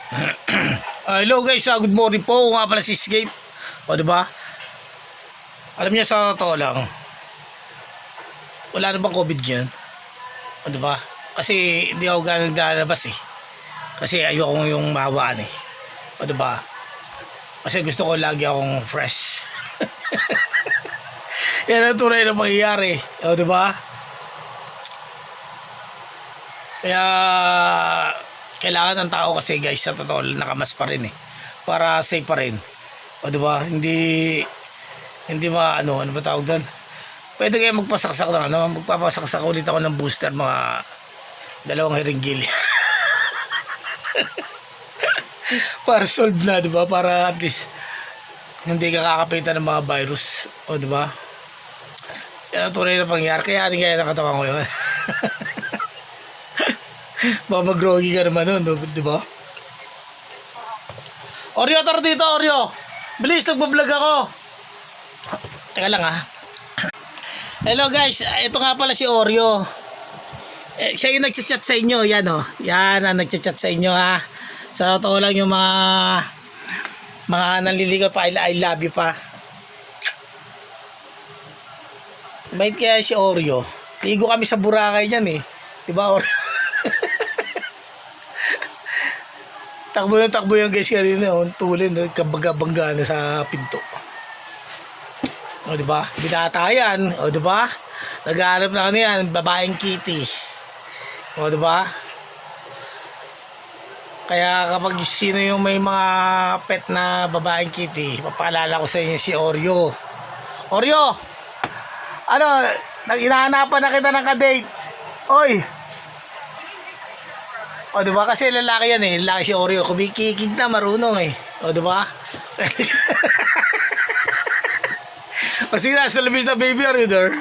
Hello guys, good morning po. Nga pala si Escape. O diba? Alam niyo sa totoo lang, wala na bang COVID yan? O diba? Kasi hindi ako ganang naglalabas eh. Kasi ayoko yung mahawaan eh. O diba? Kasi gusto ko lagi akong fresh. Yan ang tunay na pangyayari. O diba? Kaya kailangan ng tao kasi guys sa totoo nakamas pa rin eh. Para safe pa rin. O diba? Hindi ano ba tawag doon? Pwede kayo magpasaksak ng ano, magpapasaksak ulit ako ng booster mga 2 hiringgil. Para solve na, diba? Para at least hindi ka kakapitan ng mga virus. O diba? Yan ang tunay na pangyayari. Kaya hindi kaya nakatawan ko yun. Baka mag-groggy ka naman nun, diba? Oreo, tara dito, Oreo. Bilis, nagbablog ako. Teka lang ha. Hello guys, ito nga pala si Oreo. Siya yung nagchat sa inyo, yan o. Yan ang nagchat sa inyo ha. Sa totoo lang yung mga nanliligaw pa, I love you pa. Bait kaya si Oreo. Ligo kami sa Boracay niyan eh. Diba Oreo? Takbo yung guys kanina, tulin, kabangga na sa pinto. O diba? Binata yan, o diba? Naghahanap na ano yan, babaeng kitty. O diba? Kaya kapag sino yung may mga pet na babaeng kitty, papaalala ko sa inyo si Oreo. Oreo! Ano, hinahanapan na kita ng ka-date. Oy! O diba? Kasi lalaki yan eh. Lalaki si Oreo. Kumikikig na, marunong eh. O diba? Kasi nasa labis na baby, are you there?